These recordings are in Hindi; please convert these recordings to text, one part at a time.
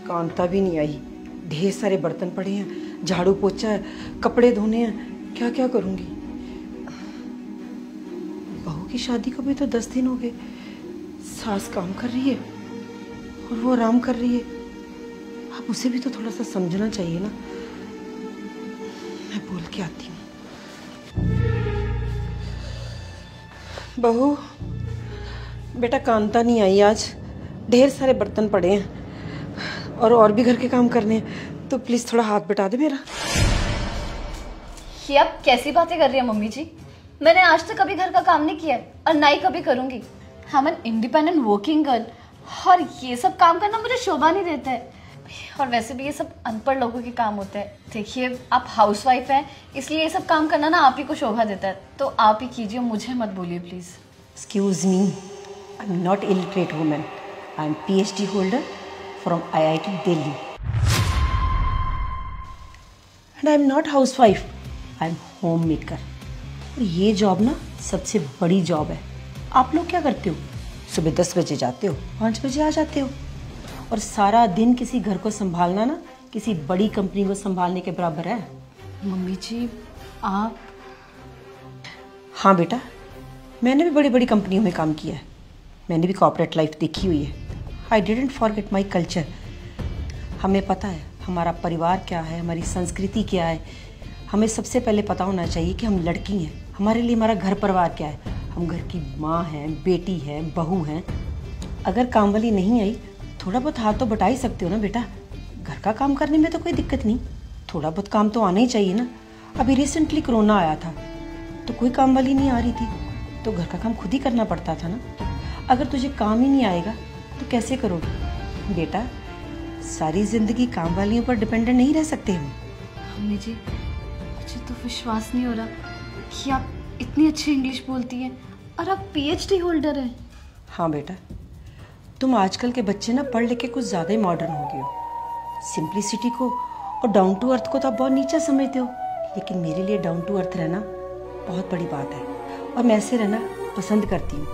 कांता भी नहीं आई, ढेर सारे बर्तन पड़े हैं, झाड़ू पोछा है, कपड़े धोने हैं, क्या क्या करूंगी। बहू की शादी को भी तो 10 दिन हो गए। सास काम कर रही है और वो आराम कर रही है। अब उसे भी तो थोड़ा सा समझना चाहिए ना। मैं बोल के आती हूँ। बहू बेटा, कांता नहीं आई आज, ढेर सारे बर्तन पड़े हैं और भी घर के काम करने हैं, तो प्लीज थोड़ा हाथ बटा दे मेरा। ये आप कैसी बातें कर रही हैं मम्मी जी? मैंने आज तक कभी घर का काम नहीं किया है और ना ही कभी करूंगी। हम एन इंडिपेंडेंट वर्किंग गर्ल, और ये सब काम करना मुझे शोभा नहीं देता है। और वैसे भी ये सब अनपढ़ लोगों के काम होते हैं। देखिए, आप हाउसवाइफ हैं, इसलिए ये सब काम करना ना आप ही को शोभा देता है, तो आप ही कीजिए, मुझे मत बोलिए please. Excuse me, I'm not illiterate woman. I'm PhD holder from IIT Delhi. And I'm not housewife. I'm homemaker. और ये जॉब ना सबसे बड़ी जॉब है। आप लोग क्या करते हो? सुबह 10 बजे जाते हो, 5 बजे आ जाते हो, और सारा दिन किसी घर को संभालना ना किसी बड़ी कंपनी को संभालने के बराबर है। मम्मी जी आप? हाँ बेटा, मैंने भी बड़ी बड़ी कंपनियों में काम किया है, मैंने भी कॉर्पोरेट लाइफ देखी हुई है। I didn't forget my culture. हमें पता है हमारा परिवार क्या है, हमारी संस्कृति क्या है। हमें सबसे पहले पता होना चाहिए कि हम लड़की हैं, हमारे लिए हमारा घर परिवार क्या है। हम घर की माँ हैं, बेटी हैं, बहू हैं। अगर काम वाली नहीं आई, थोड़ा बहुत हाथ तो बटा ही सकते हो ना बेटा। घर का काम करने में तो कोई दिक्कत नहीं, थोड़ा बहुत काम तो आना ही चाहिए ना। अभी रिसेंटली कोरोना आया था तो कोई काम वाली नहीं आ रही थी, तो घर का काम खुद ही करना पड़ता था ना। अगर तुझे काम ही नहीं आएगा तो कैसे करोगे बेटा? सारी जिंदगी काम वालियों पर डिपेंडेंट नहीं रह सकते हम। मम्मी जी, मुझे तो विश्वास नहीं हो रहा कि आप इतनी अच्छी इंग्लिश बोलती हैं और आप PhD होल्डर हैं। हाँ बेटा, तुम आजकल के बच्चे ना पढ़ लिख के कुछ ज़्यादा ही मॉडर्न हो गए हो। सिंप्लिसिटी को और डाउन टू अर्थ को तो आप बहुत नीचा समझते हो, लेकिन मेरे लिए डाउन टू अर्थ रहना बहुत बड़ी बात है, और मैं ऐसे रहना पसंद करती हूँ,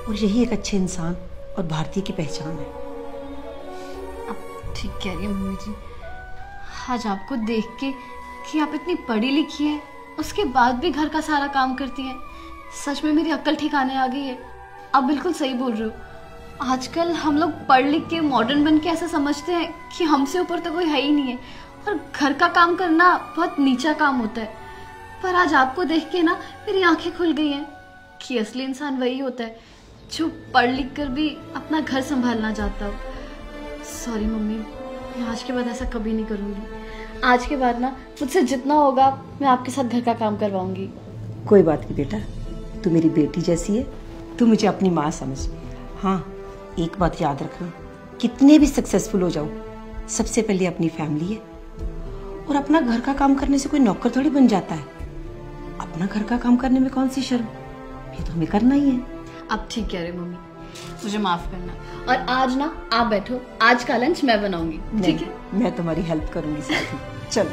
और यही एक अच्छे इंसान और भारतीय की पहचान है। आप ठीक कह रही हैं मम्मी जी। आज आपको देख के कि आप इतनी पढ़ी लिखी हैं, उसके बाद भी घर का सारा काम करती हैं, सच में मेरी अक्ल ठिकाने आ गई है। आप बिल्कुल सही बोल रहे हो। आजकल हम लोग पढ़ लिख के मॉडर्न बन के ऐसा समझते हैं कि हमसे ऊपर तो कोई है ही नहीं है, और घर का काम करना बहुत नीचा काम होता है। पर आज आपको देख के ना मेरी आंखें खुल गई हैं कि असली इंसान वही होता है जो पढ़ लिख कर भी अपना घर संभालना चाहता हो। सॉरी मम्मी, मैं आज के बाद ऐसा कभी नहीं करूँगी। आज के बाद ना मुझसे जितना होगा मैं आपके साथ घर का काम करवाऊंगी। कोई बात नहीं बेटा, तू मेरी बेटी जैसी है, तू मुझे अपनी माँ समझ। हाँ, एक बात याद रखना, कितने भी सक्सेसफुल हो जाओ, सबसे पहले अपनी फैमिली है। और अपना घर का काम करने से कोई नौकर थोड़ी बन जाता है। अपना घर का काम करने में कौन सी शर्म, ये तो हमें करना ही है। आप ठीक कह रहे हो मम्मी, मुझे माफ करना। और आज ना आप बैठो, आज का लंच मैं बनाऊंगी, ठीक है? मैं तुम्हारी हेल्प करूंगी साथ में। चल।